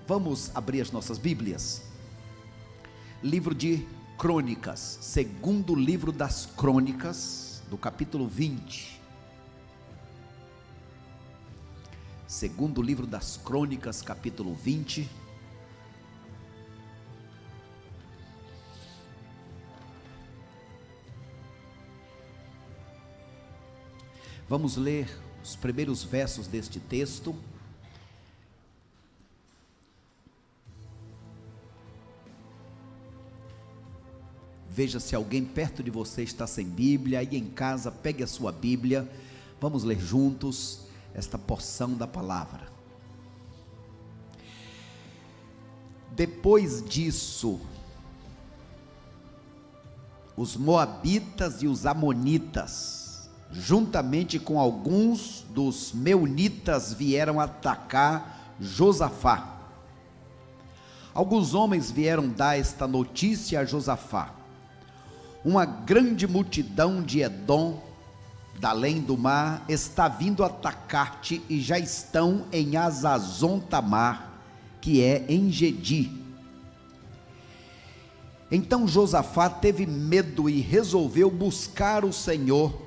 Vamos abrir as nossas Bíblias. Livro de Crônicas, segundo livro das Crônicas, do capítulo 20. Segundo livro das Crônicas, capítulo 20. Vamos ler os primeiros versos deste texto. Veja se alguém perto de você está sem Bíblia, aí em casa pegue a sua Bíblia, vamos ler juntos esta porção da palavra. Depois disso, os moabitas e os amonitas, juntamente com alguns dos meunitas, vieram atacar Josafá. Alguns homens vieram dar esta notícia a Josafá: uma grande multidão de Edom, da além do mar, está vindo atacar-te e já estão em Hazazon-Tamar, que é em Gedi. Então Josafá teve medo e resolveu buscar o Senhor,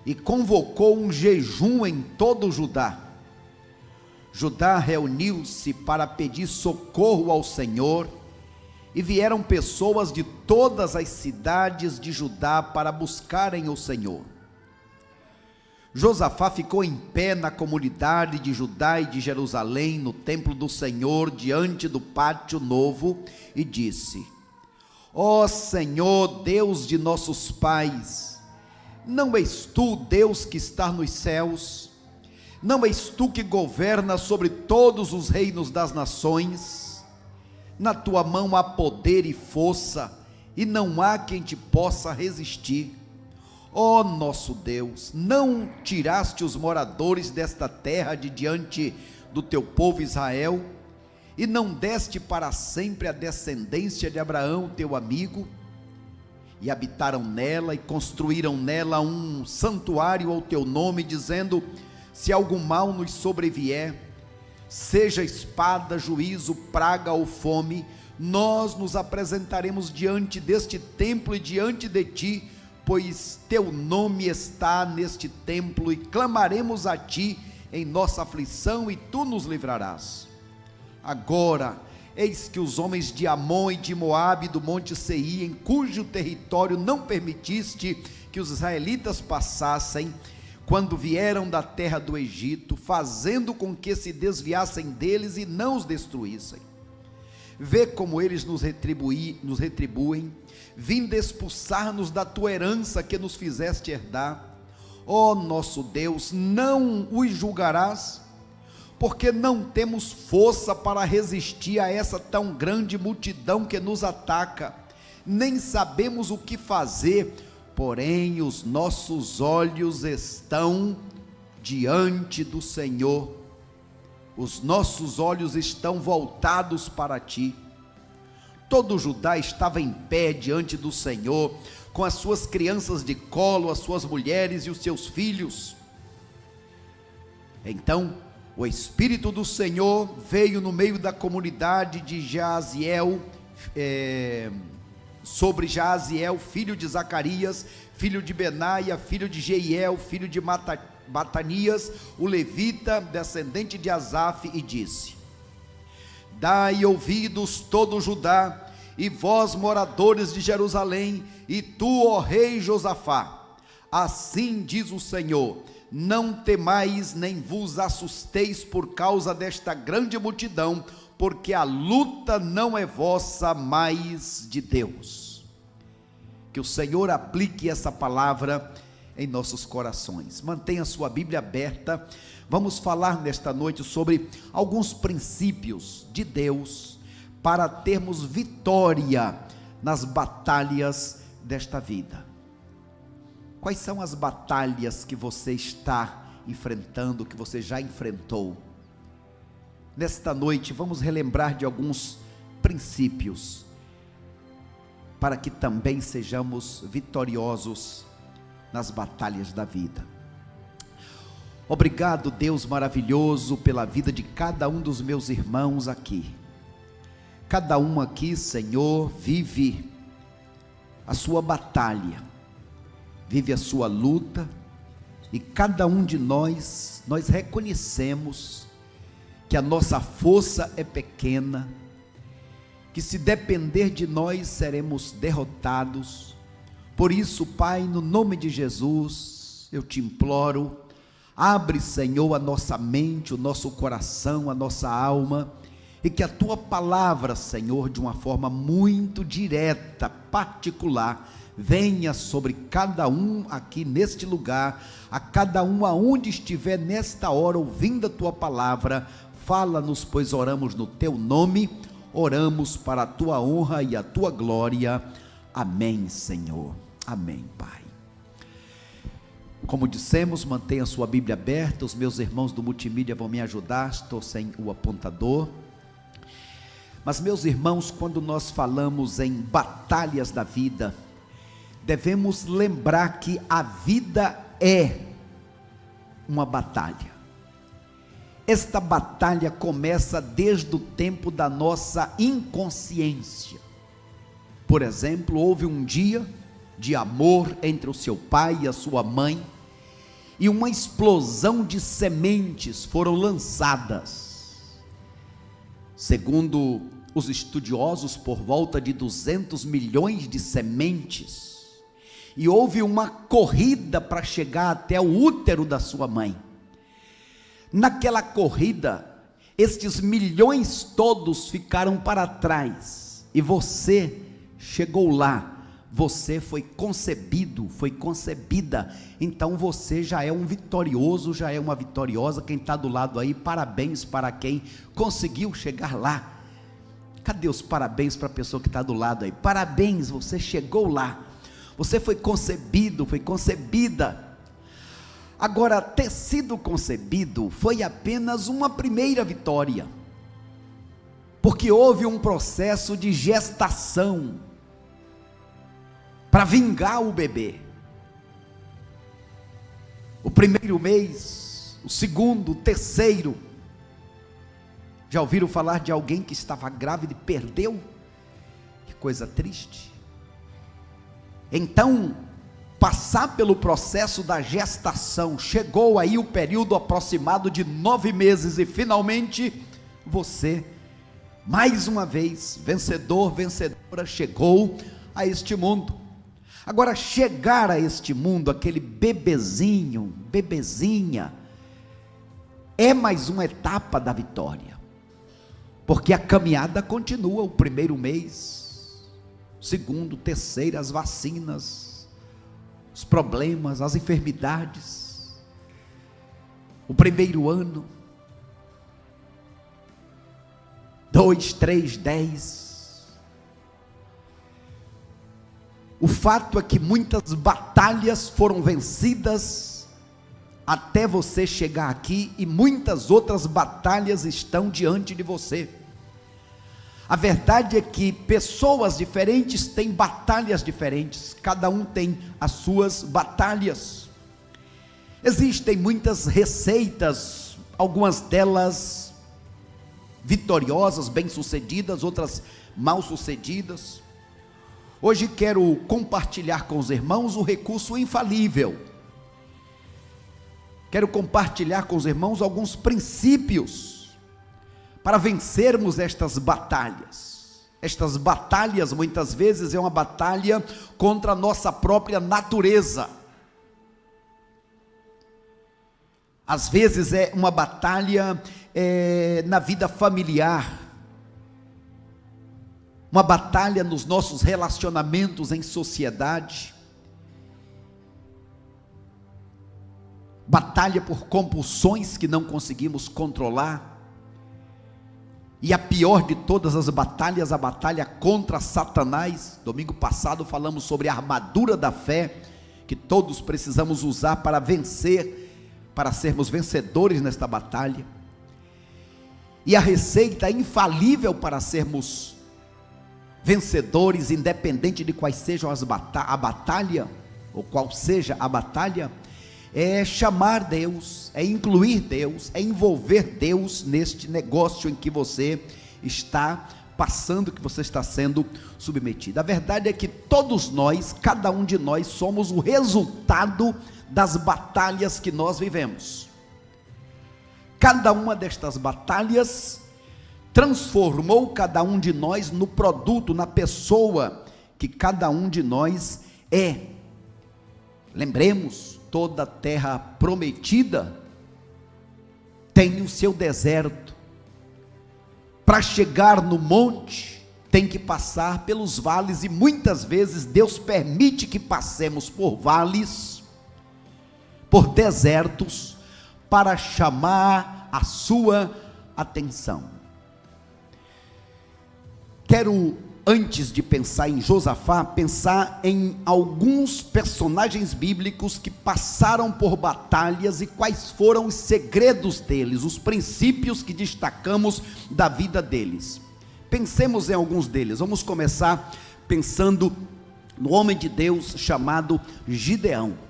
e convocou um jejum em todo Judá. Judá reuniu-se para pedir socorro ao Senhor, e vieram pessoas de todas as cidades de Judá para buscarem o Senhor. Josafá ficou em pé na comunidade de Judá e de Jerusalém, no templo do Senhor, diante do pátio novo, e disse: ó Senhor, Deus de nossos pais, não és tu Deus que está nos céus? Não és tu que governa sobre todos os reinos das nações? Na tua mão há poder e força, e não há quem te possa resistir. Ó nosso Deus, não tiraste os moradores desta terra de diante do teu povo Israel, e não deste para sempre a descendência de Abraão, teu amigo? E habitaram nela e construíram nela um santuário ao teu nome, dizendo: se algum mal nos sobrevier, seja espada, juízo, praga ou fome, nós nos apresentaremos diante deste templo e diante de ti, pois teu nome está neste templo, e clamaremos a ti em nossa aflição, e tu nos livrarás. Agora, eis que os homens de Amon e de Moabe, do monte Seir, em cujo território não permitiste que os israelitas passassem, quando vieram da terra do Egito, fazendo com que se desviassem deles e não os destruíssem. Vê como eles nos retribuem, vindo expulsar-nos da tua herança que nos fizeste herdar. Ó nosso Deus, não os julgarás? Porque não temos força para resistir a essa tão grande multidão que nos ataca, nem sabemos o que fazer, porém os nossos olhos estão diante do Senhor, os nossos olhos estão voltados para ti. Todo Judá estava em pé diante do Senhor, com as suas crianças de colo, as suas mulheres e os seus filhos. Então o Espírito do Senhor veio no meio da comunidade de Jaaziel, sobre Jaaziel, filho de Zacarias, filho de Benaia, filho de Jeiel, filho de Matanias, o levita, descendente de Asaf, e disse: dai ouvidos todo Judá, e vós moradores de Jerusalém, e tu, ó rei Josafá, assim diz o Senhor: não temais nem vos assusteis por causa desta grande multidão, porque a luta não é vossa, mas de Deus. Que o Senhor aplique essa palavra em nossos corações. Mantenha sua Bíblia aberta. Vamos falar nesta noite sobre alguns princípios de Deus para termos vitória nas batalhas desta vida. Quais são as batalhas que você está enfrentando, que você já enfrentou? Nesta noite vamos relembrar de alguns princípios, para que também sejamos vitoriosos nas batalhas da vida. Obrigado, Deus maravilhoso, pela vida de cada um dos meus irmãos aqui. Cada um aqui, Senhor, vive a sua batalha, vive a sua luta, e cada um de nós reconhecemos que a nossa força é pequena, que se depender de nós seremos derrotados. Por isso, Pai, no nome de Jesus, eu te imploro, abre, Senhor, a nossa mente, o nosso coração, a nossa alma, e que a tua palavra, Senhor, de uma forma muito direta, particular, venha sobre cada um aqui neste lugar, a cada um aonde estiver nesta hora ouvindo a tua palavra. Fala-nos, pois oramos no teu nome, oramos para a tua honra e a tua glória. Amém, Senhor. Amém, Pai. Como dissemos, mantenha a sua Bíblia aberta. Os meus irmãos do multimídia vão me ajudar, estou sem o apontador. Mas, meus irmãos, quando nós falamos em batalhas da vida, devemos lembrar que a vida é uma batalha. Esta batalha começa desde o tempo da nossa inconsciência. Por exemplo, houve um dia de amor entre o seu pai e a sua mãe, e uma explosão de sementes foram lançadas. Segundo os estudiosos, por volta de 200 milhões de sementes, e houve uma corrida para chegar até o útero da sua mãe. Naquela corrida, estes milhões todos ficaram para trás, e você chegou lá, você foi concebido, foi concebida, então você já é um vitorioso, já é uma vitoriosa. Quem está do lado aí, parabéns para quem conseguiu chegar lá. Cadê os parabéns para a pessoa que está do lado aí? Parabéns, você chegou lá, você foi concebido, foi concebida. Agora, ter sido concebido foi apenas uma primeira vitória, porque houve um processo de gestação, para vingar o bebê. O primeiro mês, o segundo, o terceiro. Já ouviram falar de alguém que estava grávida e perdeu? Que coisa triste. Então, passar pelo processo da gestação, chegou aí o período aproximado de 9 meses, e finalmente, você, mais uma vez, vencedor, vencedora, chegou a este mundo. Agora, chegar a este mundo, aquele bebezinho, bebezinha, é mais uma etapa da vitória, porque a caminhada continua. O primeiro mês, segundo, terceiro, as vacinas, os problemas, as enfermidades, o primeiro ano, 2, 3, 10, o fato é que muitas batalhas foram vencidas até você chegar aqui, e muitas outras batalhas estão diante de você. A verdade é que pessoas diferentes têm batalhas diferentes, cada um tem as suas batalhas. Existem muitas receitas, algumas delas vitoriosas, bem-sucedidas, outras mal-sucedidas. Hoje quero compartilhar com os irmãos o recurso infalível. Quero compartilhar com os irmãos alguns princípios para vencermos estas batalhas. Estas batalhas muitas vezes é uma batalha contra a nossa própria natureza. Às vezes é uma batalha na vida familiar, uma batalha nos nossos relacionamentos em sociedade, batalha por compulsões que não conseguimos controlar, e a pior de todas as batalhas, a batalha contra Satanás. Domingo passado falamos sobre a armadura da fé, que todos precisamos usar para vencer, para sermos vencedores nesta batalha. E a receita infalível para sermos vencedores, independente de quais sejam a batalha, ou qual seja a batalha, é chamar Deus, é incluir Deus, é envolver Deus neste negócio em que você está passando, que você está sendo submetido. A verdade é que todos nós, cada um de nós, somos o resultado das batalhas que nós vivemos. Cada uma destas batalhas transformou cada um de nós no produto, na pessoa que cada um de nós é. Lembremos, toda a terra prometida tem o seu deserto. Para chegar no monte, tem que passar pelos vales, e muitas vezes Deus permite que passemos por vales, por desertos, para chamar a sua atenção. Quero, antes de pensar em Josafá, pensar em alguns personagens bíblicos que passaram por batalhas e quais foram os segredos deles, os princípios que destacamos da vida deles. Pensemos em alguns deles. Vamos começar pensando no homem de Deus chamado Gideão.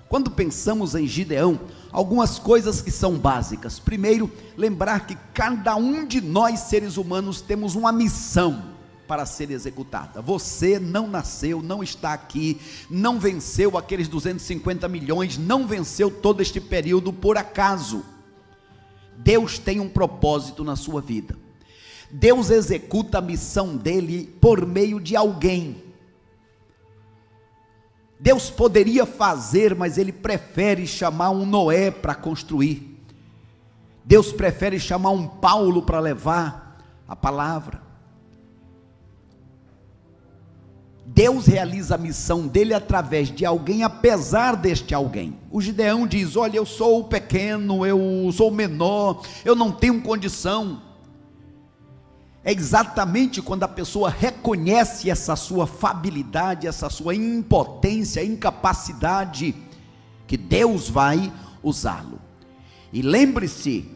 Quando pensamos em Gideão, algumas coisas que são básicas. Primeiro, lembrar que cada um de nós seres humanos temos uma missão para ser executada. Você não nasceu, não está aqui, não venceu aqueles 250 milhões, não venceu todo este período por acaso. Deus tem um propósito na sua vida. Deus executa a missão dele por meio de alguém. Deus poderia fazer, mas ele prefere chamar um Noé para construir. Deus prefere chamar um Paulo para levar a palavra. Deus realiza a missão dele através de alguém, apesar deste alguém. O Gideão diz: olha, eu sou pequeno, eu sou menor, eu não tenho condição. É exatamente quando a pessoa reconhece essa sua fabilidade, essa sua impotência, incapacidade, que Deus vai usá-lo. E lembre-se,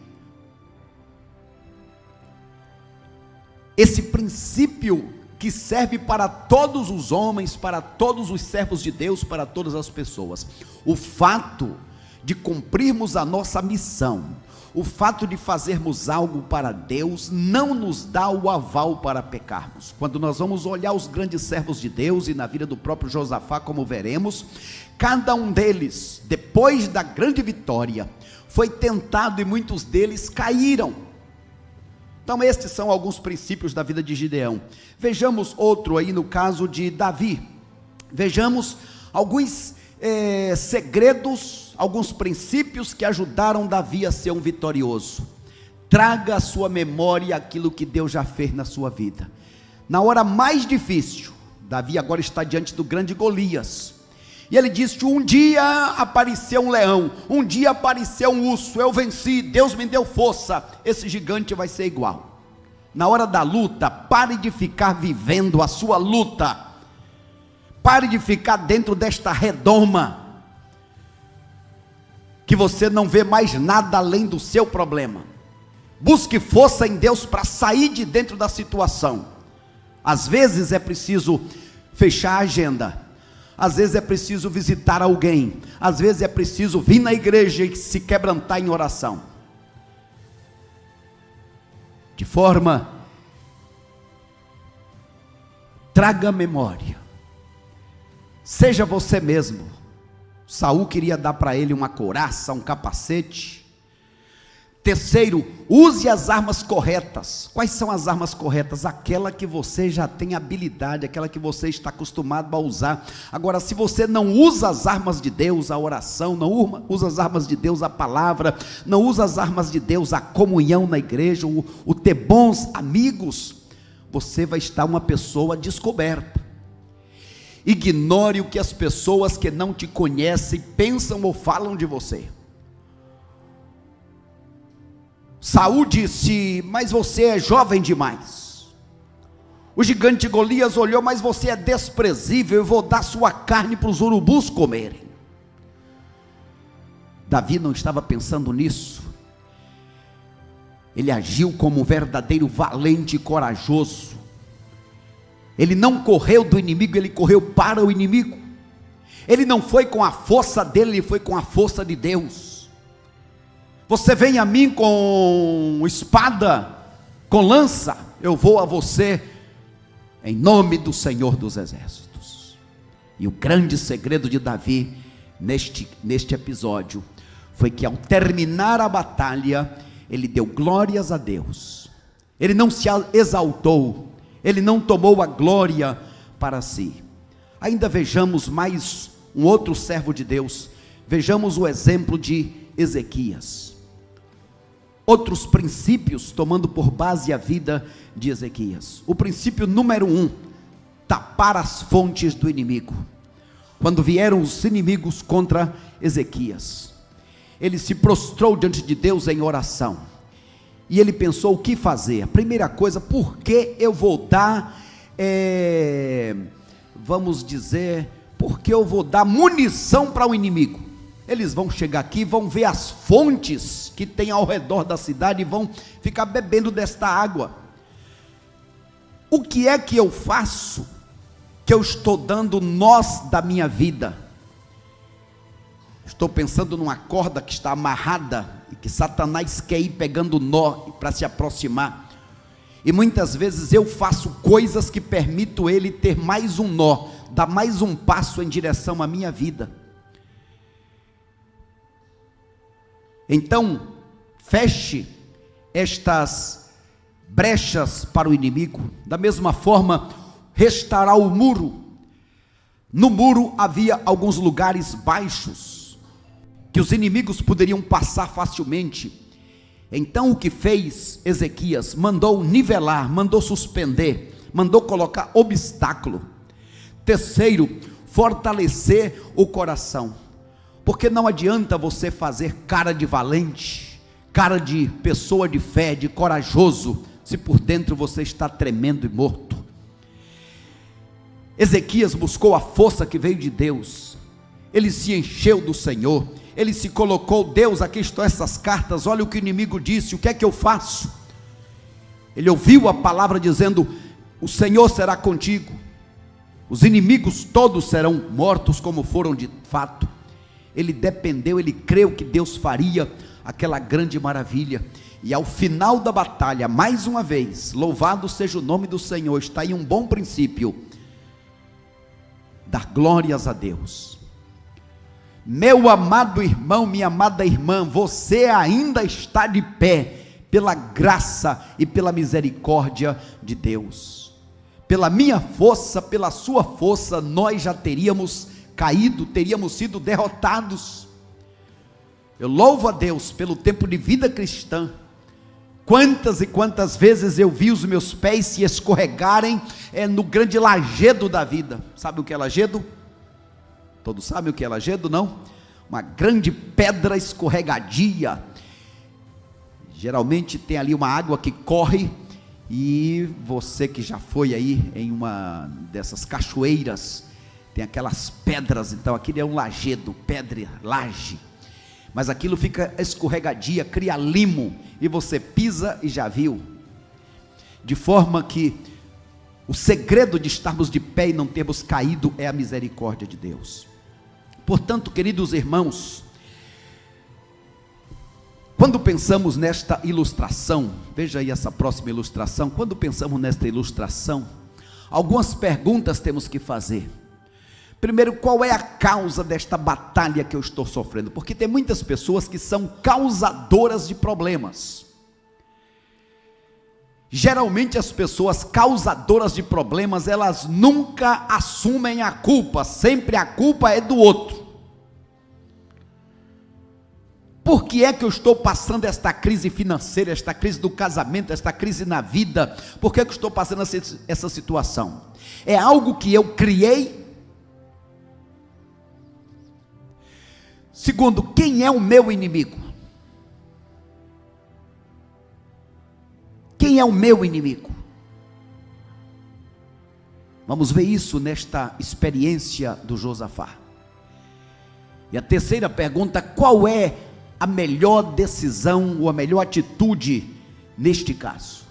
esse princípio que serve para todos os homens, para todos os servos de Deus, para todas as pessoas. O fato de cumprirmos a nossa missão, o fato de fazermos algo para Deus, não nos dá o aval para pecarmos. Quando nós vamos olhar os grandes servos de Deus, e na vida do próprio Josafá, como veremos, cada um deles, depois da grande vitória, foi tentado e muitos deles caíram. Então estes são alguns princípios da vida de Gideão. Vejamos outro aí no caso de Davi. Vejamos alguns segredos, alguns princípios que ajudaram Davi a ser um vitorioso. Traga à sua memória aquilo que Deus já fez na sua vida. Na hora mais difícil, Davi agora está diante do grande Golias, e ele disse: um dia apareceu um leão, um dia apareceu um urso, eu venci, Deus me deu força, esse gigante vai ser igual. Na hora da luta, pare de ficar vivendo a sua luta, pare de ficar dentro desta redoma, que você não vê mais nada além do seu problema. Busque força em Deus para sair de dentro da situação. Às vezes é preciso fechar a agenda, às vezes é preciso visitar alguém, às vezes é preciso vir na igreja e se quebrantar em oração, de forma, traga memória, seja você mesmo. Saul queria dar para ele uma couraça, um capacete. Terceiro, use as armas corretas. Quais são as armas corretas? Aquela que você já tem habilidade, aquela que você está acostumado a usar. Agora, se você não usa as armas de Deus, a oração, não usa as armas de Deus, a palavra, não usa as armas de Deus, a comunhão na igreja, o ter bons amigos, você vai estar uma pessoa descoberta. Ignore o que as pessoas que não te conhecem pensam ou falam de você. Saul disse: mas você é jovem demais. O gigante Golias olhou: mas você é desprezível, eu vou dar sua carne para os urubus comerem. Davi não estava pensando nisso. Ele agiu como um verdadeiro valente e corajoso. Ele não correu do inimigo, ele correu para o inimigo. Ele não foi com a força dele, ele foi com a força de Deus. Você vem a mim com espada, com lança, eu vou a você em nome do Senhor dos Exércitos. E o grande segredo de Davi neste episódio foi que, ao terminar a batalha, ele deu glórias a Deus. Ele não se exaltou, ele não tomou a glória para si. Ainda vejamos mais um outro servo de Deus. Vejamos o exemplo de Ezequias. Outros princípios tomando por base a vida de Ezequias. O princípio número 1: tapar as fontes do inimigo. Quando vieram os inimigos contra Ezequias, ele se prostrou diante de Deus em oração, e ele pensou o que fazer. A primeira coisa: por que eu vou dar, porque eu vou dar munição para o inimigo? Eles vão chegar aqui, vão ver as fontes que tem ao redor da cidade e vão ficar bebendo desta água. O que é que eu faço, que eu estou dando nós da minha vida? Estou pensando numa corda que está amarrada e que Satanás quer ir pegando nó para se aproximar. E muitas vezes eu faço coisas que permito ele ter mais um nó, dar mais um passo em direção à minha vida. Então, feche estas brechas para o inimigo. Da mesma forma, restaurar o muro. No muro havia alguns lugares baixos que os inimigos poderiam passar facilmente. Então o que fez Ezequias? Mandou nivelar, mandou suspender, mandou colocar obstáculo. Terceiro, fortalecer o coração. Porque não adianta você fazer cara de valente, cara de pessoa de fé, de corajoso, se por dentro você está tremendo e morto. Ezequias buscou a força que veio de Deus. Ele se encheu do Senhor. Ele se colocou: Deus, aqui estão essas cartas, olha o que o inimigo disse, o que é que eu faço? Ele ouviu a palavra dizendo: o Senhor será contigo, os inimigos todos serão mortos como foram de fato. Ele dependeu, ele creu que Deus faria aquela grande maravilha. E ao final da batalha, mais uma vez, louvado seja o nome do Senhor, está aí um bom princípio: dar glórias a Deus. Meu amado irmão, minha amada irmã, você ainda está de pé pela graça e pela misericórdia de Deus. Pela minha força, pela sua força, nós já teríamos caído, teríamos sido derrotados. Eu louvo a Deus pelo tempo de vida cristã. Quantas e quantas vezes eu vi os meus pés se escorregarem no grande lajedo da vida. Sabe o que é lajedo? Todos sabem o que é lajedo, não? Uma grande pedra escorregadia. Geralmente tem ali uma água que corre, e você que já foi aí em uma dessas cachoeiras, tem aquelas pedras. Então aquilo é um lajedo, pedra, laje, mas aquilo fica escorregadia, cria limo, e você pisa e já viu. De forma que o segredo de estarmos de pé e não termos caído é a misericórdia de Deus. Portanto, queridos irmãos, quando pensamos nesta ilustração, veja aí essa próxima ilustração. Quando pensamos nesta ilustração, algumas perguntas temos que fazer. Primeiro, qual é a causa desta batalha que eu estou sofrendo? Porque tem muitas pessoas que são causadoras de problemas. Geralmente as pessoas causadoras de problemas, elas nunca assumem a culpa, sempre a culpa é do outro. Por que é que eu estou passando esta crise financeira, esta crise do casamento, esta crise na vida? Por que é que eu estou passando essa situação? É algo que eu criei? Segundo, quem é o meu inimigo? Quem é o meu inimigo? Vamos ver isso nesta experiência do Josafá. E a terceira pergunta: qual é a melhor decisão ou a melhor atitude neste caso?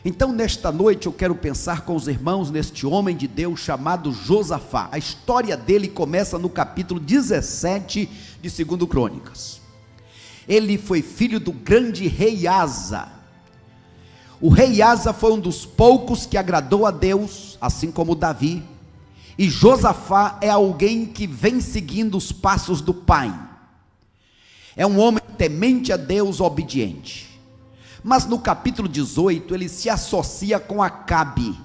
Então, nesta noite, eu quero pensar com os irmãos neste homem de Deus chamado Josafá. A história dele começa no capítulo 17 de 2 Crônicas. Ele foi filho do grande rei Asa. O rei Asa foi um dos poucos que agradou a Deus, assim como Davi. E Josafá é alguém que vem seguindo os passos do pai. É um homem temente a Deus, obediente. Mas no capítulo 18, ele se associa com Acabe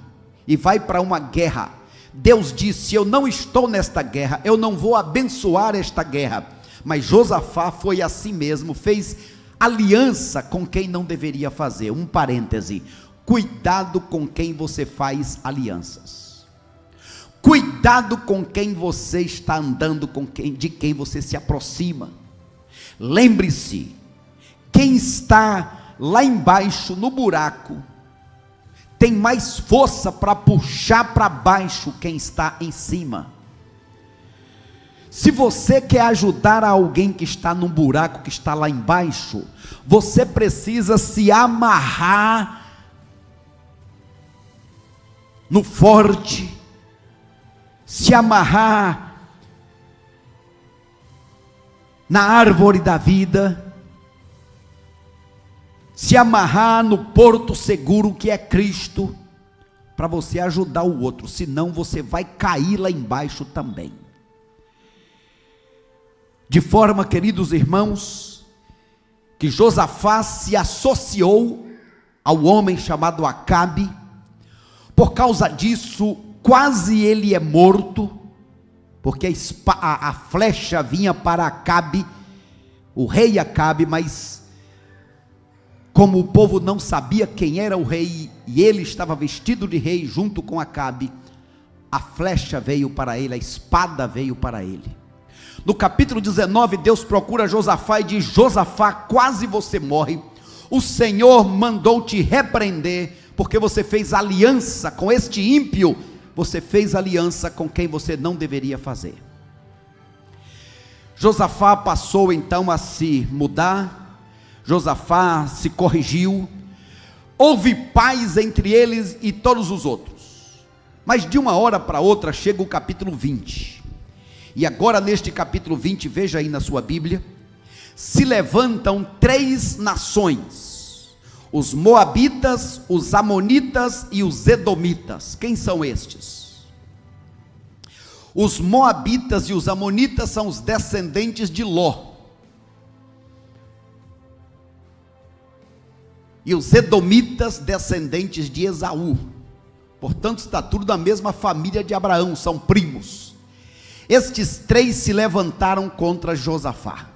e vai para uma guerra. Deus disse: eu não estou nesta guerra, eu não vou abençoar esta guerra. Mas Josafá foi assim mesmo, fez aliança com quem não deveria fazer. Um parêntese: cuidado com quem você faz alianças. Cuidado com quem você está andando, de quem você se aproxima. Lembre-se, quem está lá embaixo no buraco tem mais força para puxar para baixo quem está em cima. Se você quer ajudar alguém que está num buraco, que está lá embaixo, você precisa se amarrar no forte, se amarrar na árvore da vida, se amarrar no porto seguro que é Cristo, para você ajudar o outro, senão você vai cair lá embaixo também. De forma, queridos irmãos, que Josafá se associou ao homem chamado Acabe. Por causa disso, quase ele é morto, porque a flecha vinha para Acabe, o rei Acabe, mas como o povo não sabia quem era o rei, e ele estava vestido de rei junto com Acabe, a flecha veio para ele, a espada veio para ele. No capítulo 19, Deus procura Josafá e diz: Josafá, quase você morre, o Senhor mandou te repreender, porque você fez aliança com este ímpio, você fez aliança com quem você não deveria fazer. Josafá passou então a se mudar, Josafá se corrigiu, houve paz entre eles e todos os outros, mas de uma hora para outra chega o capítulo 20, e agora neste capítulo 20, veja aí na sua Bíblia, se levantam 3 nações, os moabitas, os amonitas e os edomitas. Quem são estes? Os moabitas e os amonitas são os descendentes de Ló, e os edomitas descendentes de Esaú, portanto está tudo da mesma família de Abraão, são primos. Estes 3 se levantaram contra Josafá.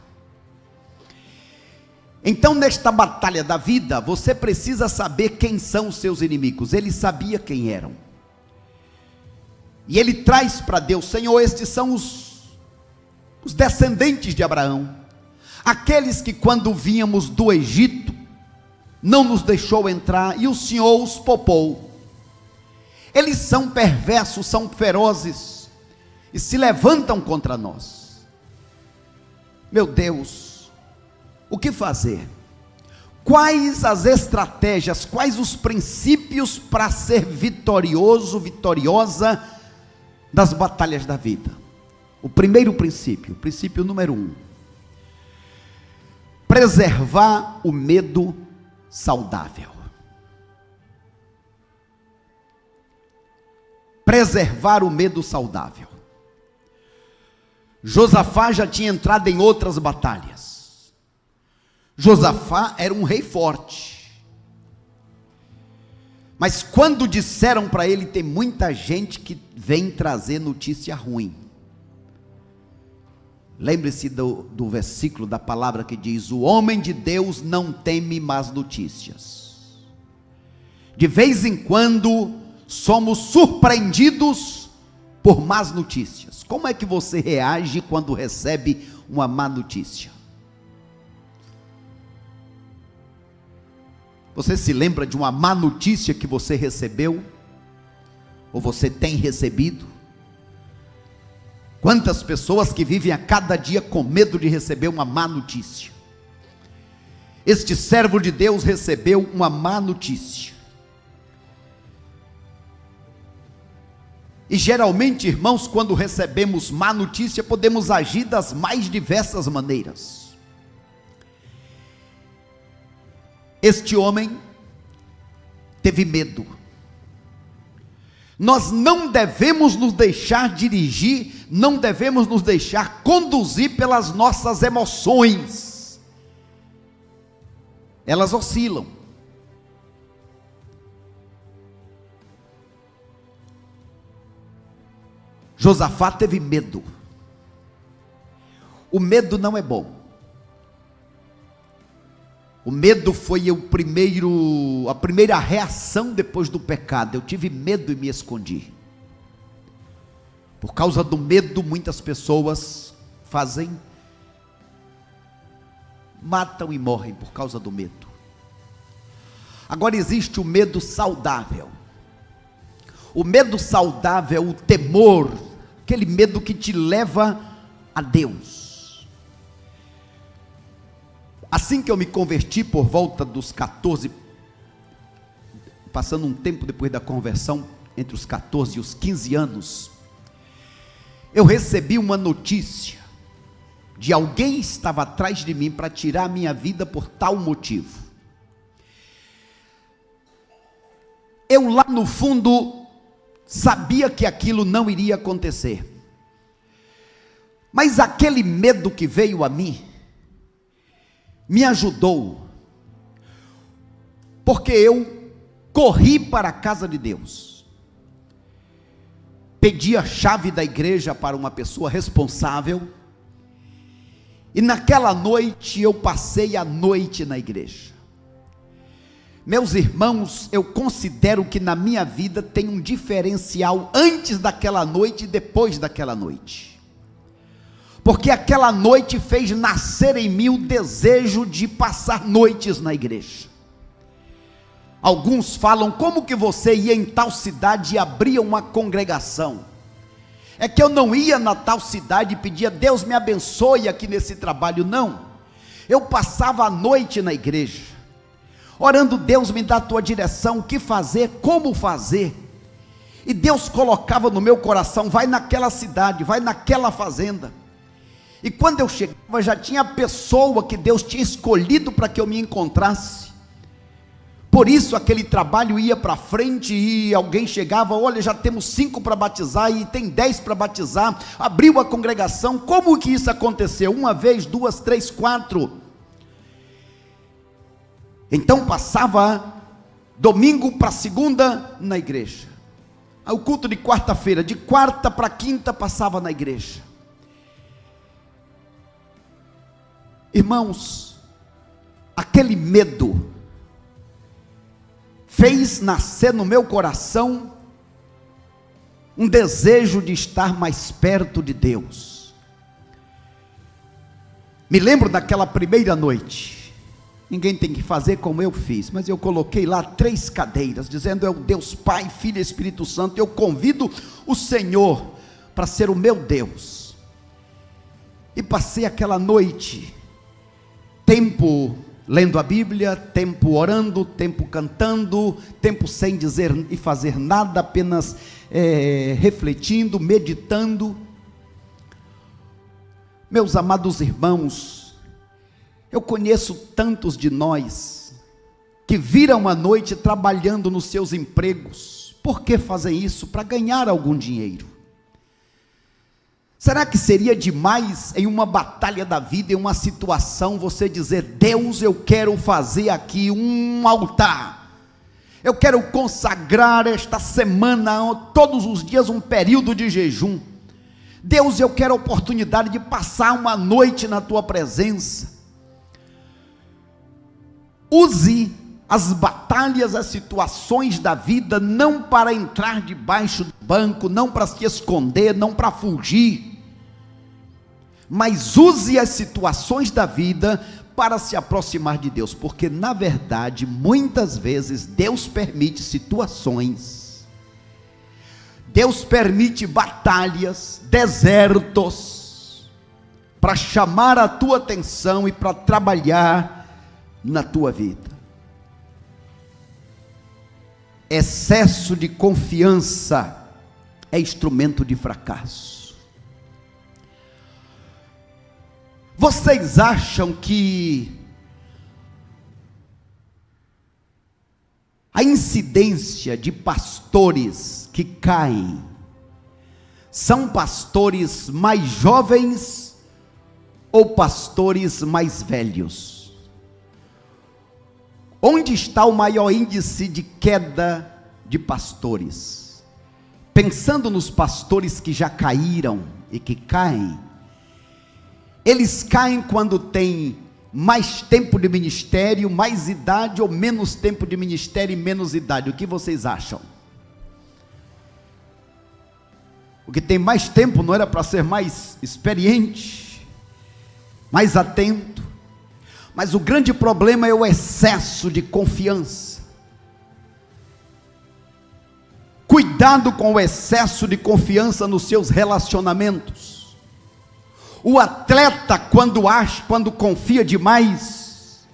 Então, nesta batalha da vida, você precisa saber quem são os seus inimigos. Ele sabia quem eram, e ele traz para Deus: Senhor, estes são os descendentes de Abraão, aqueles que quando vínhamos do Egito, não nos deixou entrar, e o Senhor os poupou. Eles são perversos, são ferozes, e se levantam contra nós. Meu Deus, o que fazer? Quais as estratégias, quais os princípios para ser vitorioso, vitoriosa das batalhas da vida? O primeiro princípio, o princípio número 1, preservar o medo saudável. Preservar o medo saudável. Josafá já tinha entrado em outras batalhas. Josafá era um rei forte, mas quando disseram para ele, tem muita gente que vem trazer notícia ruim. Lembre-se do versículo da palavra que diz: o homem de Deus não teme más notícias. De vez em quando somos surpreendidos por más notícias. Como é que você reage quando recebe uma má notícia? Você se lembra de uma má notícia que você recebeu? Ou você tem recebido? Quantas pessoas que vivem a cada dia com medo de receber uma má notícia? Este servo de Deus recebeu uma má notícia. E geralmente, irmãos, quando recebemos má notícia, podemos agir das mais diversas maneiras. Este homem teve medo. Nós não devemos nos deixar dirigir, não devemos nos deixar conduzir pelas nossas emoções. Elas oscilam. Josafá teve medo. O medo não é bom. O medo foi a primeira reação depois do pecado. Eu tive medo e me escondi. Por causa do medo, muitas pessoas matam e morrem por causa do medo. Agora existe o medo saudável. O medo saudável é o temor, aquele medo que te leva a Deus. Assim que eu me converti, por volta dos 14, passando um tempo depois da conversão, entre os 14 e os 15 anos, eu recebi uma notícia de alguém que estava atrás de mim para tirar a minha vida por tal motivo. Eu lá no fundo sabia que aquilo não iria acontecer, mas aquele medo que veio a mim me ajudou, porque eu corri para a casa de Deus, pedi a chave da igreja para uma pessoa responsável, e naquela noite eu passei a noite na igreja. Meus irmãos, eu considero que na minha vida tem um diferencial antes daquela noite e depois daquela noite, porque aquela noite fez nascer em mim o desejo de passar noites na igreja. Alguns falam: como que você ia em tal cidade e abria uma congregação? É que eu não ia na tal cidade e pedia: Deus me abençoe aqui nesse trabalho. Não, eu passava a noite na igreja, orando: Deus me dá a tua direção, o que fazer, como fazer. E Deus colocava no meu coração: vai naquela cidade, vai naquela fazenda. E quando eu chegava, já tinha a pessoa que Deus tinha escolhido para que eu me encontrasse. Por isso aquele trabalho ia para frente, e alguém chegava: olha, já temos 5 para batizar, e tem 10 para batizar. Abriu a congregação. Como que isso aconteceu? Uma vez, 2, 3, 4. Então passava domingo para segunda na igreja, o culto de quarta-feira, de quarta para quinta passava na igreja. Irmãos, aquele medo fez nascer no meu coração um desejo de estar mais perto de Deus. Me lembro daquela primeira noite. Ninguém tem que fazer como eu fiz, mas eu coloquei lá 3 cadeiras, dizendo: é o Deus Pai, Filho e Espírito Santo. Eu convido o Senhor para ser o meu Deus. E passei aquela noite, tempo lendo a Bíblia, tempo orando, tempo cantando, tempo sem dizer e fazer nada, apenas refletindo, meditando. Meus amados irmãos, eu conheço tantos de nós que viram a noite trabalhando nos seus empregos. Por que fazem isso? Para ganhar algum dinheiro. Será que seria demais em uma batalha da vida, em uma situação, você dizer: Deus, eu quero fazer aqui um altar, eu quero consagrar esta semana, todos os dias, um período de jejum. Deus, eu quero a oportunidade de passar uma noite na tua presença. Use as batalhas, as situações da vida, não para entrar debaixo do banco, não para se esconder, não para fugir, mas use as situações da vida para se aproximar de Deus, porque na verdade, muitas vezes, Deus permite situações, Deus permite batalhas, desertos, para chamar a tua atenção e para trabalhar na tua vida. Excesso de confiança é instrumento de fracasso. Vocês acham que a incidência de pastores que caem são pastores mais jovens ou pastores mais velhos? Onde está o maior índice de queda de pastores? Pensando nos pastores que já caíram e que caem, eles caem quando têm mais tempo de ministério, mais idade, ou menos tempo de ministério e menos idade? O que vocês acham? O que tem mais tempo não era para ser mais experiente, mais atento, mas o grande problema é o excesso de confiança. Cuidado com o excesso de confiança nos seus relacionamentos. O atleta, quando confia demais,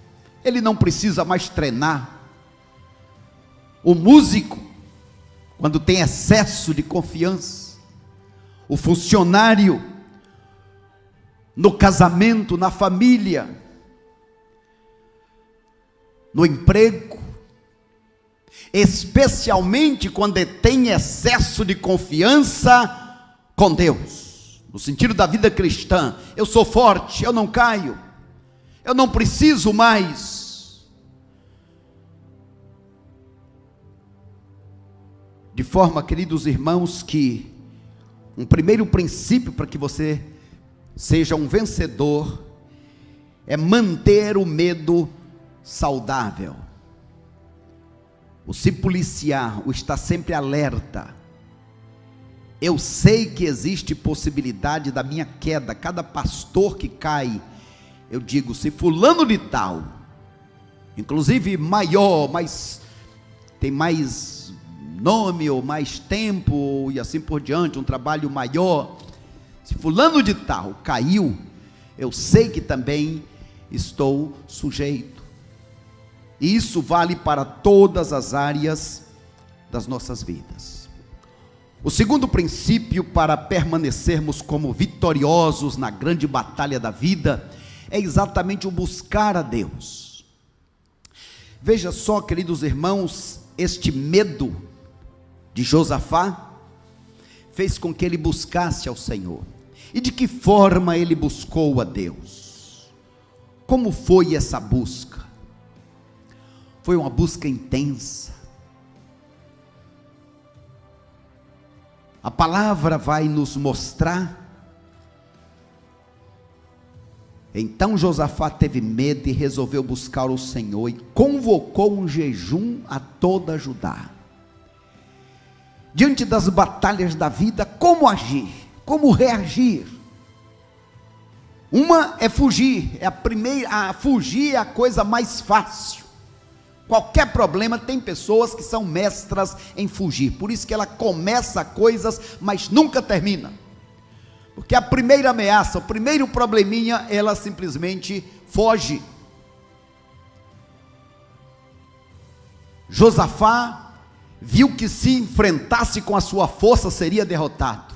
ele não precisa mais treinar. O músico, quando tem excesso de confiança. O funcionário, no casamento, na família, no emprego, especialmente quando tem excesso de confiança com Deus, no sentido da vida cristã. Eu sou forte, eu não caio, eu não preciso mais. De forma, queridos irmãos, que um primeiro princípio para que você seja um vencedor é manter o medo saudável. O se policiar, o estar sempre alerta. Eu sei que existe possibilidade da minha queda. Cada pastor que cai, eu digo, se fulano de tal, inclusive maior, tem mais nome ou mais tempo e assim por diante, um trabalho maior, se fulano de tal caiu, eu sei que também estou sujeito. E isso vale para todas as áreas das nossas vidas. O segundo princípio para permanecermos como vitoriosos na grande batalha da vida é exatamente o buscar a Deus. Veja só, queridos irmãos, este medo de Josafá fez com que ele buscasse ao Senhor. E de que forma ele buscou a Deus? Como foi essa busca? Foi uma busca intensa. A palavra vai nos mostrar. Então Josafá teve medo e resolveu buscar o Senhor e convocou um jejum a toda Judá. Diante das batalhas da vida, como agir? Como reagir? Uma é fugir, fugir é a coisa mais fácil. Qualquer problema, tem pessoas que são mestras em fugir, por isso que ela começa coisas, mas nunca termina, porque a primeira ameaça, o primeiro probleminha, ela simplesmente foge. Josafá viu que se enfrentasse com a sua força, seria derrotado.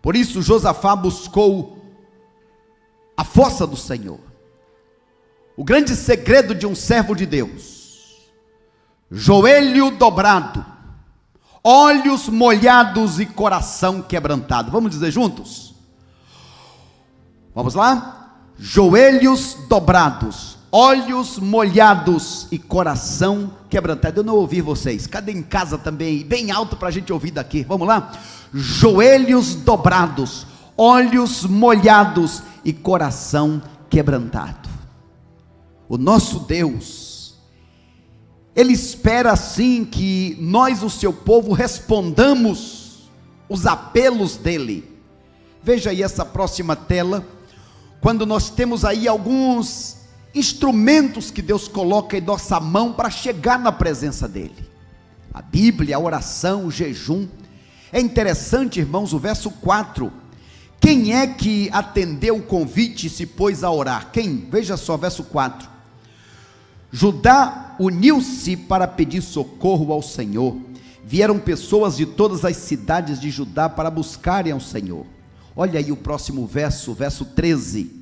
Por isso Josafá buscou a força do Senhor. O grande segredo de um servo de Deus: joelho dobrado, olhos molhados e coração quebrantado. Vamos dizer juntos? Vamos lá? Joelhos dobrados, olhos molhados e coração quebrantado. Eu não ouvi vocês, cadê em casa também? Bem alto para a gente ouvir daqui, vamos lá? Joelhos dobrados, olhos molhados e coração quebrantado. O nosso Deus, Ele espera assim que nós, o seu povo, respondamos os apelos dEle. Veja aí essa próxima tela, quando nós temos aí alguns instrumentos que Deus coloca em nossa mão para chegar na presença dEle. A Bíblia, a oração, o jejum. É interessante, irmãos, o verso 4, quem é que atendeu o convite e se pôs a orar? Quem? Veja só, verso 4, Judá uniu-se para pedir socorro ao Senhor, vieram pessoas de todas as cidades de Judá para buscarem ao Senhor. Olha aí o próximo verso, verso 13.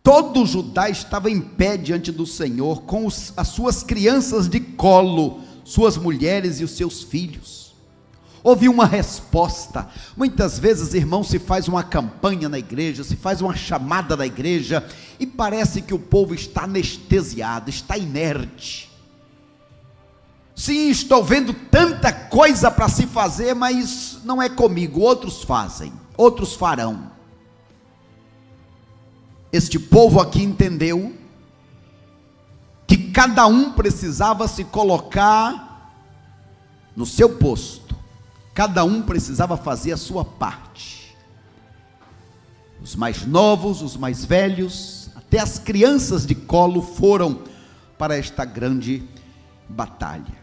Todo Judá estava em pé diante do Senhor, com as suas crianças de colo, suas mulheres e os seus filhos. Houve uma resposta. Muitas vezes, irmão, se faz uma campanha na igreja, se faz uma chamada na igreja, e parece que o povo está anestesiado, está inerte. Sim, estou vendo tanta coisa para se fazer, mas não é comigo, outros fazem, outros farão. Este povo aqui entendeu que cada um precisava se colocar no seu posto, cada um precisava fazer a sua parte. Os mais novos, os mais velhos, até as crianças de colo foram para esta grande batalha.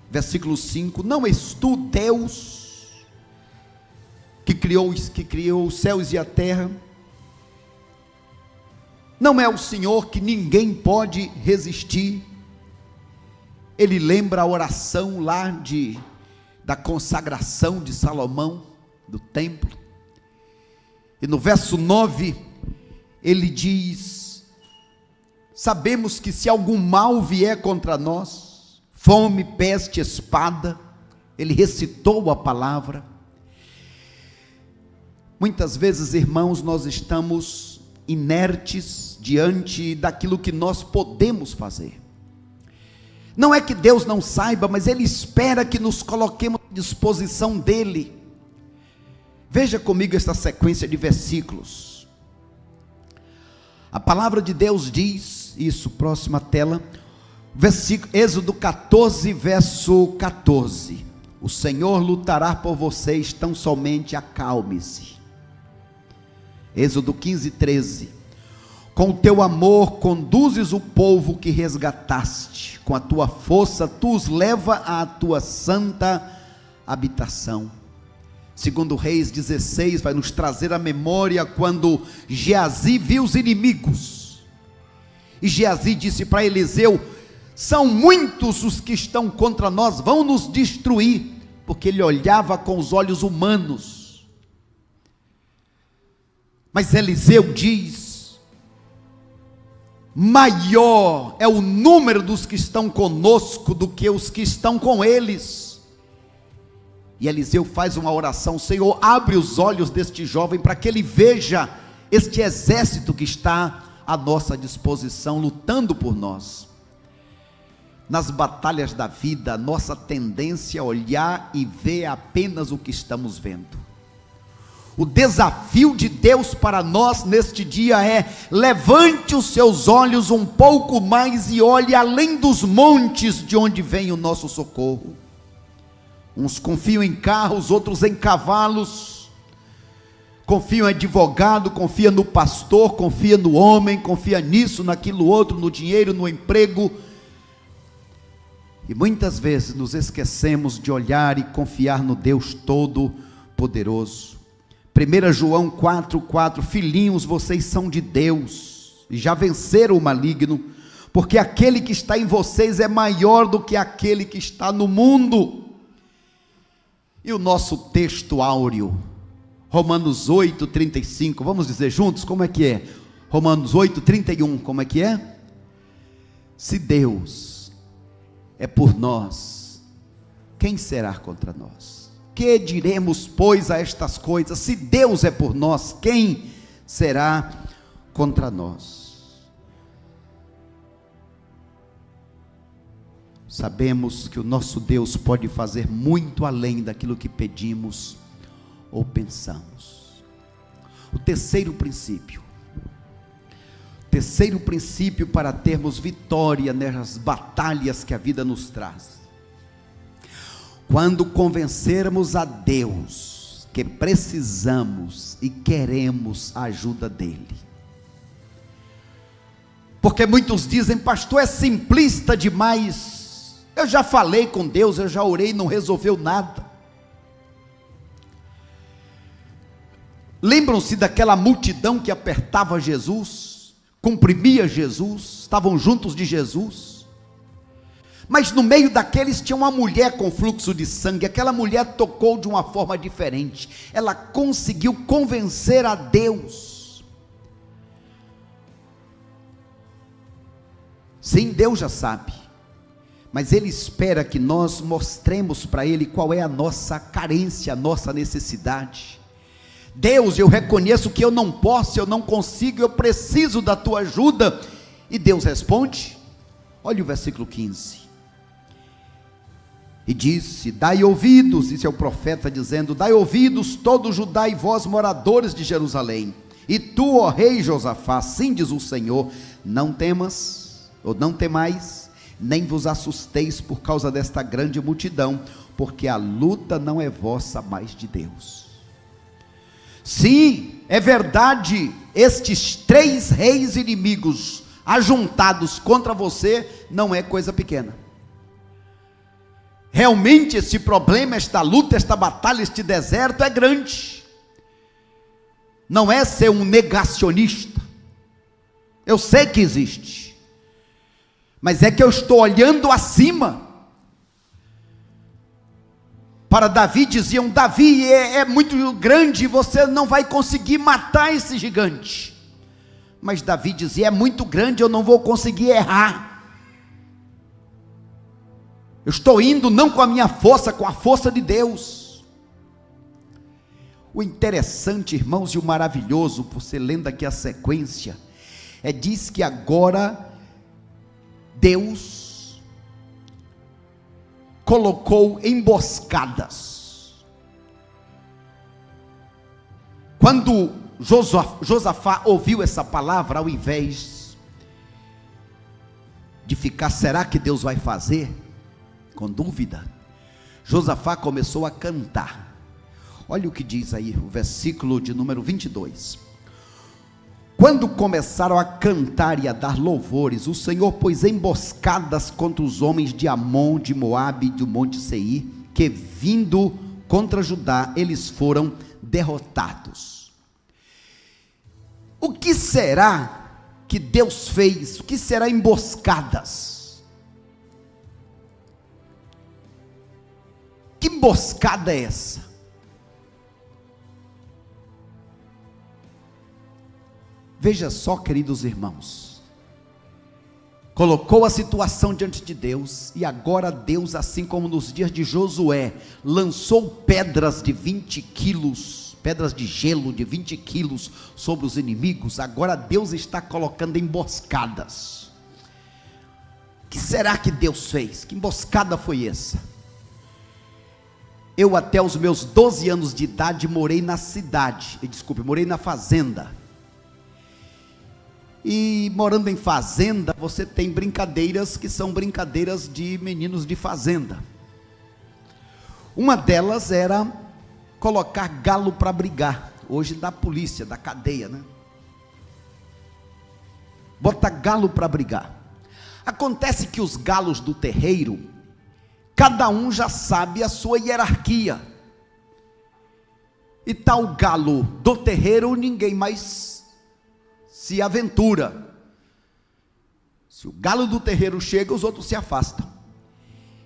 Versículo 5: não és tu Deus que criou os céus e a terra? Não é o Senhor que ninguém pode resistir? Ele lembra a oração lá da consagração de Salomão, do templo. E no verso 9, ele diz: sabemos que se algum mal vier contra nós, fome, peste, espada, ele recitou a palavra. Muitas vezes, irmãos, nós estamos inertes diante daquilo que nós podemos fazer. Não é que Deus não saiba, mas Ele espera que nos coloquemos à disposição dEle. Veja comigo esta sequência de versículos. A palavra de Deus diz, isso, próxima tela, Êxodo 14, verso 14: o Senhor lutará por vocês, tão somente acalme-se. Êxodo 15, 13: com o teu amor conduzes o povo que resgataste, com a tua força tu os leva à tua santa habitação. Segundo Reis 16 vai nos trazer a memória quando Geazi viu os inimigos, e Geazi disse para Eliseu: são muitos os que estão contra nós, vão nos destruir, porque ele olhava com os olhos humanos. Mas Eliseu diz: maior é o número dos que estão conosco do que os que estão com eles. E Eliseu faz uma oração: Senhor, abre os olhos deste jovem para que ele veja este exército que está à nossa disposição, lutando por nós. Nas batalhas da vida, a nossa tendência é olhar e ver apenas o que estamos vendo. O desafio de Deus para nós neste dia é: levante os seus olhos um pouco mais e olhe além dos montes de onde vem o nosso socorro. Uns confiam em carros, outros em cavalos, confiam em advogado, confia no pastor, confia no homem, confia nisso, naquilo outro, no dinheiro, no emprego. E muitas vezes nos esquecemos de olhar e confiar no Deus Todo-Poderoso. 1 João 4,4: filhinhos, vocês são de Deus, e já venceram o maligno, porque aquele que está em vocês é maior do que aquele que está no mundo. E o nosso texto áureo, Romanos 8,35, vamos dizer juntos como é que é? Romanos 8,31, como é que é? Se Deus é por nós, quem será contra nós? Que diremos, pois, a estas coisas? Se Deus é por nós, quem será contra nós? Sabemos que o nosso Deus pode fazer muito além daquilo que pedimos ou pensamos. O terceiro princípio para termos vitória nessas batalhas que a vida nos traz: quando convencermos a Deus que precisamos e queremos a ajuda dEle. Porque muitos dizem: pastor, é simplista demais, eu já falei com Deus, eu já orei, não resolveu nada. Lembram-se daquela multidão que apertava Jesus, comprimia Jesus, estavam juntos de Jesus? Mas no meio daqueles tinha uma mulher com fluxo de sangue. Aquela mulher tocou de uma forma diferente. Ela conseguiu convencer a Deus. Sim, Deus já sabe, mas Ele espera que nós mostremos para Ele qual é a nossa carência, a nossa necessidade. Deus, eu reconheço que eu não posso, eu não consigo, eu preciso da tua ajuda. E Deus responde, olha o versículo 15, e disse: dai ouvidos, isso é o profeta dizendo, dai ouvidos todo Judá e vós moradores de Jerusalém, e tu, ó rei Josafá, assim diz o Senhor, não temas, ou não temais, nem vos assusteis por causa desta grande multidão, porque a luta não é vossa, mas de Deus. Sim, é verdade, estes 3 reis inimigos ajuntados contra você, não é coisa pequena. Realmente esse problema, esta luta, esta batalha, este deserto é grande. Não é ser um negacionista, eu sei que existe, mas é que eu estou olhando acima. Para Davi diziam, Davi é muito grande, você não vai conseguir matar esse gigante. Mas Davi dizia, é muito grande, eu não vou conseguir errar. Eu estou indo não com a minha força, com a força de Deus. O interessante, irmãos, e o maravilhoso, você lendo aqui a sequência, diz que agora Deus colocou emboscadas. Quando Josafá ouviu essa palavra, ao invés de ficar, será que Deus vai fazer? Com dúvida, Josafá começou a cantar. Olha o que diz aí, o versículo de número 22. Quando começaram a cantar e a dar louvores, o Senhor pôs emboscadas contra os homens de Amon, de Moabe e do monte Seir, que vindo contra Judá, eles foram derrotados. O que será que Deus fez? O que será emboscadas? Que emboscada é essa? Veja só, queridos irmãos, colocou a situação diante de Deus, e agora Deus, assim como nos dias de Josué, lançou pedras de 20 quilos, pedras de gelo de 20 quilos sobre os inimigos. Agora Deus está colocando emboscadas. O que será que Deus fez? Que emboscada foi essa? Eu até os meus 12 anos de idade morei na cidade, morei na fazenda. E morando em fazenda, você tem brincadeiras que são brincadeiras de meninos de fazenda. Uma delas era colocar galo para brigar, hoje da polícia, da cadeia, né? Bota galo para brigar. Acontece que os galos do terreiro, cada um já sabe a sua hierarquia. E tal galo do terreiro, ninguém mais se aventura. Se o galo do terreiro chega, os outros se afastam.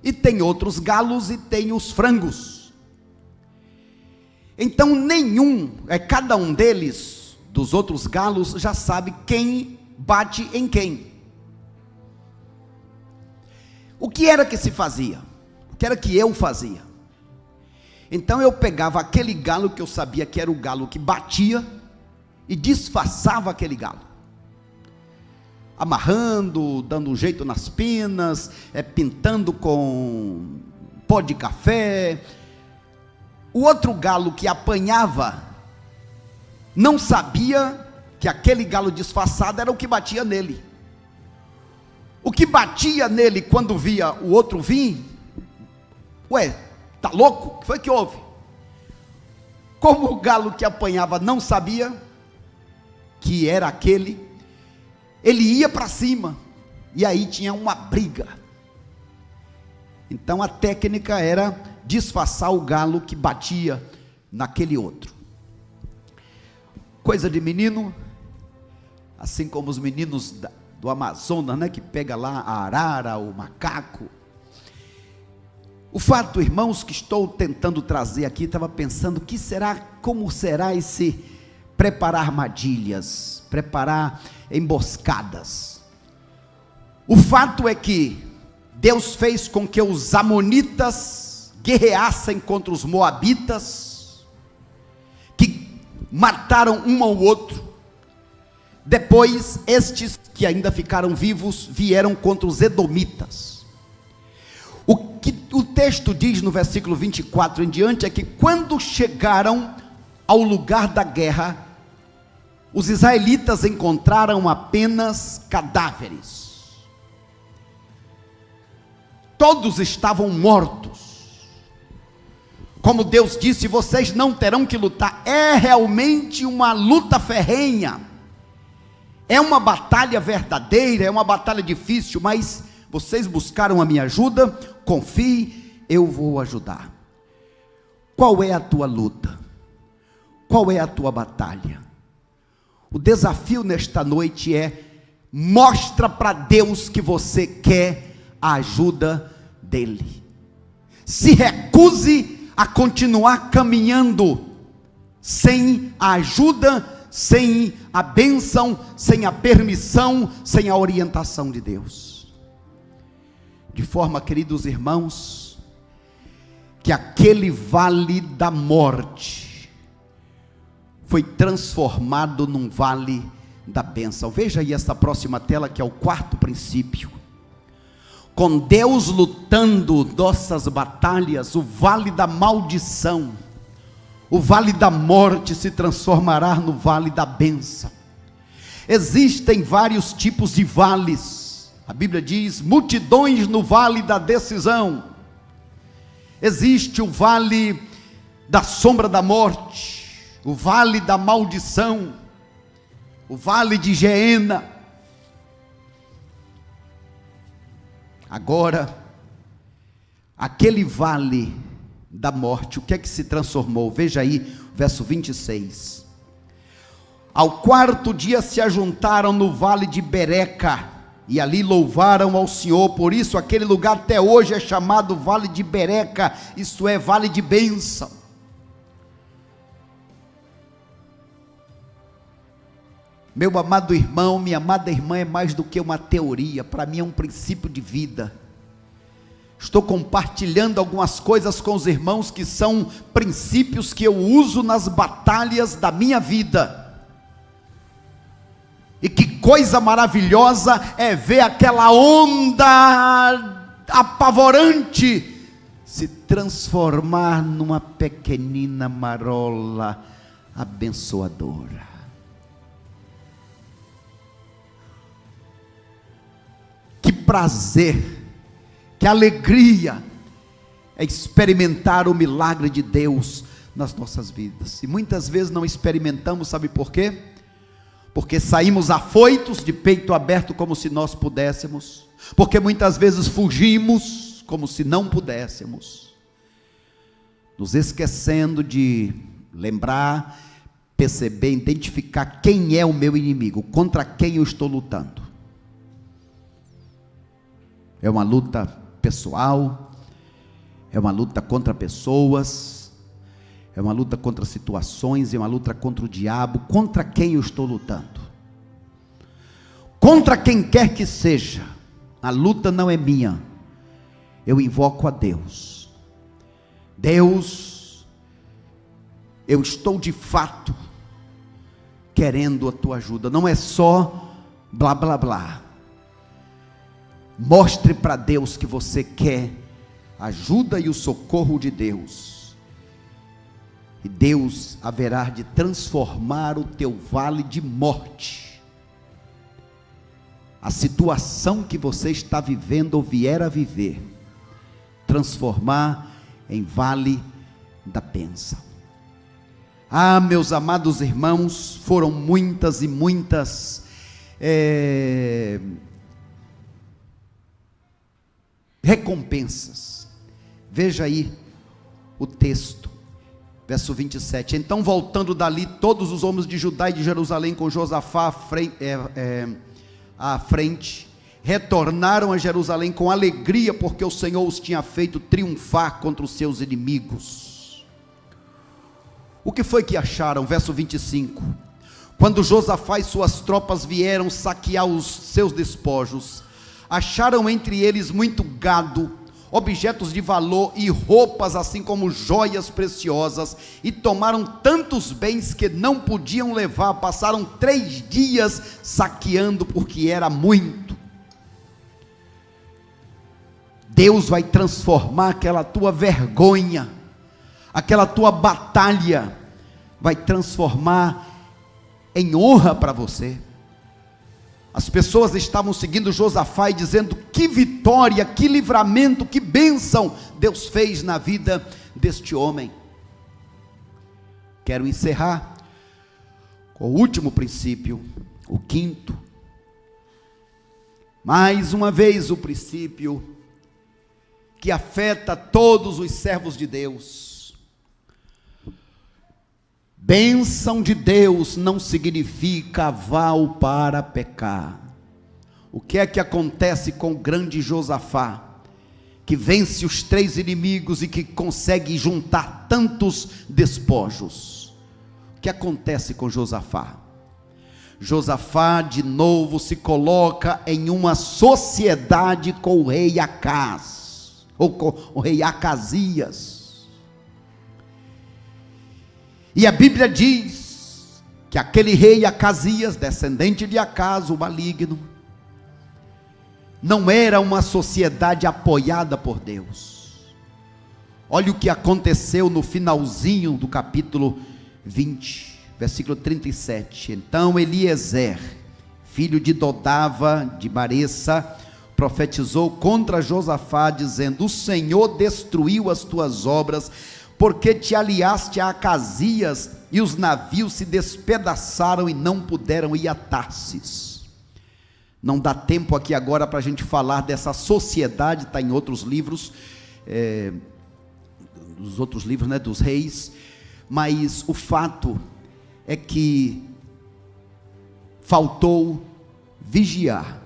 E tem outros galos e tem os frangos. Então cada um deles, dos outros galos, já sabe quem bate em quem. O que era que se fazia? O que era que eu fazia? Então eu pegava aquele galo que eu sabia que era o galo que batia, e disfarçava aquele galo, amarrando, dando um jeito nas penas, pintando com pó de café. O outro galo que apanhava, não sabia que aquele galo disfarçado era o que batia nele. O que batia nele quando via o outro vir, tá louco? O que foi que houve? Como o galo que apanhava não sabia que era aquele, ele ia para cima, e aí tinha uma briga. Então a técnica era disfarçar o galo que batia naquele outro. Coisa de menino, assim como os meninos do Amazonas, né, que pega lá a arara, o macaco, O fato, irmãos, que estou tentando trazer aqui, estava pensando, como será esse preparar armadilhas, preparar emboscadas. O fato é que Deus fez com que os amonitas guerreassem contra os moabitas, que mataram um ao outro. Depois, estes que ainda ficaram vivos, vieram contra os edomitas. O que o texto diz no versículo 24 em diante é que quando chegaram ao lugar da guerra, os israelitas encontraram apenas cadáveres. Todos estavam mortos. Como Deus disse, vocês não terão que lutar. É realmente uma luta ferrenha. É uma batalha verdadeira, é uma batalha difícil, mas vocês buscaram a minha ajuda, confie, eu vou ajudar. Qual é a tua luta? Qual é a tua batalha? O desafio nesta noite é: mostra para Deus que você quer a ajuda dele. Se recuse a continuar caminhando sem a ajuda, sem a bênção, sem a permissão, sem a orientação de Deus. De forma, queridos irmãos, que aquele vale da morte foi transformado num vale da bênção. Veja aí essa próxima tela, que é o quarto princípio. Com Deus lutando nossas batalhas, o vale da maldição, o vale da morte se transformará no vale da bênção. Existem vários tipos de vales. A Bíblia diz: multidões no vale da decisão. Existe o vale da sombra da morte, o vale da maldição, o vale de Geena. Agora, aquele vale da morte, o que é que se transformou? Veja aí, verso 26. Ao quarto dia se ajuntaram no vale de Bereca, e ali louvaram ao Senhor. Por isso aquele lugar até hoje é chamado vale de Bereca, isto é, vale de bênção. Meu amado irmão, minha amada irmã, é mais do que uma teoria, para mim é um princípio de vida. Estou compartilhando algumas coisas com os irmãos que são princípios que eu uso nas batalhas da minha vida. E que coisa maravilhosa é ver aquela onda apavorante se transformar numa pequenina marola abençoadora. Que prazer, que alegria é experimentar o milagre de Deus nas nossas vidas. E muitas vezes não experimentamos, sabe por quê? Porque saímos afoitos, de peito aberto, como se nós pudéssemos. Porque muitas vezes fugimos, como se não pudéssemos. Nos esquecendo de lembrar, perceber, identificar quem é o meu inimigo, contra quem eu estou lutando. É uma luta pessoal, é uma luta contra pessoas, é uma luta contra situações, é uma luta contra o diabo. Contra quem eu estou lutando? Contra quem quer que seja. A luta não é minha, eu invoco a Deus. Deus, eu estou de fato querendo a tua ajuda, não é só blá blá blá. Mostre para Deus que você quer a ajuda e o socorro de Deus, e Deus haverá de transformar o teu vale de morte, a situação que você está vivendo ou vier a viver, transformar em vale da bênção. Ah, meus amados irmãos, foram muitas e muitas recompensas. Veja aí o texto, verso 27. Então, voltando dali, todos os homens de Judá e de Jerusalém, com Josafá à frente, retornaram a Jerusalém com alegria, porque o Senhor os tinha feito triunfar contra os seus inimigos. O que foi que acharam? Verso 25. Quando Josafá e suas tropas vieram saquear os seus despojos, acharam entre eles muito gado, objetos de valor e roupas, assim como joias preciosas, e tomaram tantos bens que não podiam levar. Passaram 3 dias saqueando, porque era muito. Deus vai transformar aquela tua vergonha, aquela tua batalha, vai transformar em honra para você. As pessoas estavam seguindo Josafá e dizendo: que vitória, que livramento, que bênção Deus fez na vida deste homem. Quero encerrar com o último princípio, o 5º. Mais uma vez o princípio que afeta todos os servos de Deus. Bênção de Deus não significa aval para pecar. O que é que acontece com o grande Josafá, que vence os 3 inimigos e que consegue juntar tantos despojos? O que acontece com Josafá? Josafá de novo se coloca em uma sociedade com o rei Acaz, ou com o rei Acasias. E a Bíblia diz que aquele rei Acasias, descendente de Acaz, o maligno, não era uma sociedade apoiada por Deus. Olha o que aconteceu no finalzinho do capítulo 20, versículo 37. Então Eliezer, filho de Dodava de Maressa, profetizou contra Josafá, dizendo: o Senhor destruiu as tuas obras, porque te aliaste a Acasias, e os navios se despedaçaram e não puderam ir a Tarsis. Não dá tempo aqui agora para a gente falar dessa sociedade, está em outros livros, dos reis, mas o fato é que faltou vigiar,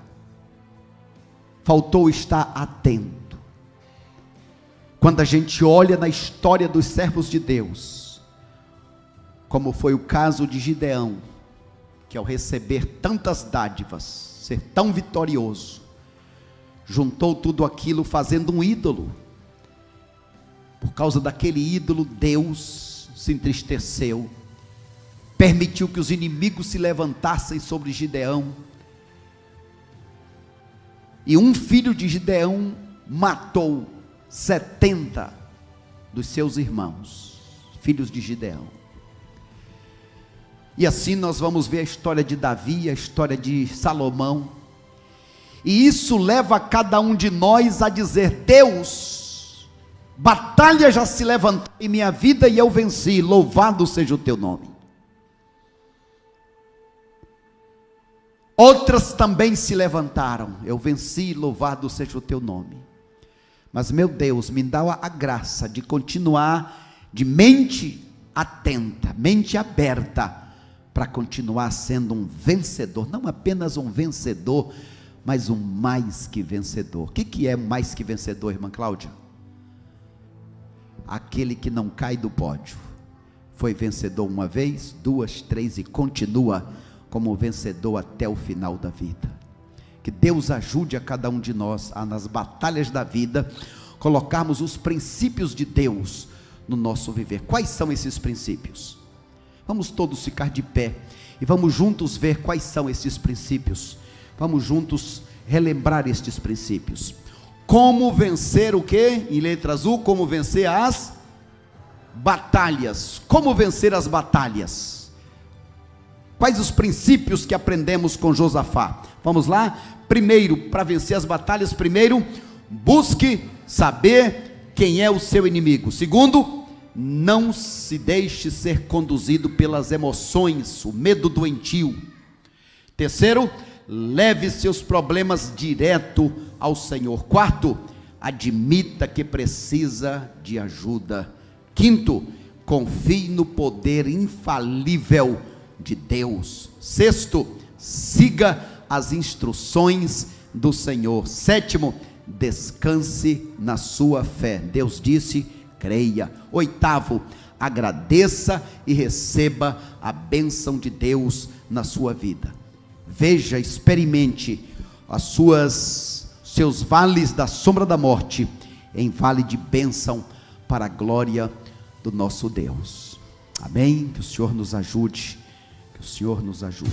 faltou estar atento. Quando a gente olha na história dos servos de Deus, como foi o caso de Gideão, que ao receber tantas dádivas, ser tão vitorioso, juntou tudo aquilo fazendo um ídolo. Por causa daquele ídolo, Deus se entristeceu, permitiu que os inimigos se levantassem sobre Gideão, e um filho de Gideão matou 70 dos seus irmãos, filhos de Gideão. E assim nós vamos ver a história de Davi, a história de Salomão, e isso leva a cada um de nós a dizer: Deus, batalha já se levantou em minha vida e eu venci, louvado seja o teu nome. Outras também se levantaram, eu venci, louvado seja o teu nome. Mas meu Deus, me dá a graça de continuar de mente atenta, mente aberta, para continuar sendo um vencedor, não apenas um vencedor, mas um mais que vencedor. O que é mais que vencedor, irmã Cláudia? Aquele que não cai do pódio, foi vencedor uma vez, 2, 3 e continua como vencedor até o final da vida. Que Deus ajude a cada um de nós a, nas batalhas da vida, colocarmos os princípios de Deus no nosso viver. Quais são esses princípios? Vamos todos ficar de pé e vamos juntos ver quais são esses princípios. Vamos juntos relembrar estes princípios. Como vencer o quê? Em letra azul, como vencer as batalhas. Como vencer as batalhas? Quais os princípios que aprendemos com Josafá? Vamos lá? Primeiro, para vencer as batalhas, primeiro, busque saber quem é o seu inimigo. Segundo, não se deixe ser conduzido pelas emoções, o medo doentio. Terceiro, leve seus problemas direto ao Senhor. Quarto, admita que precisa de ajuda. Quinto, confie no poder infalível de Deus. Sexto, siga as instruções do Senhor. Sétimo, descanse na sua fé. Deus disse, creia. Oitavo, agradeça e receba a bênção de Deus na sua vida. Veja, experimente seus vales da sombra da morte em vale de bênção para a glória do nosso Deus. Amém? Que o Senhor nos ajude, que o Senhor nos ajude.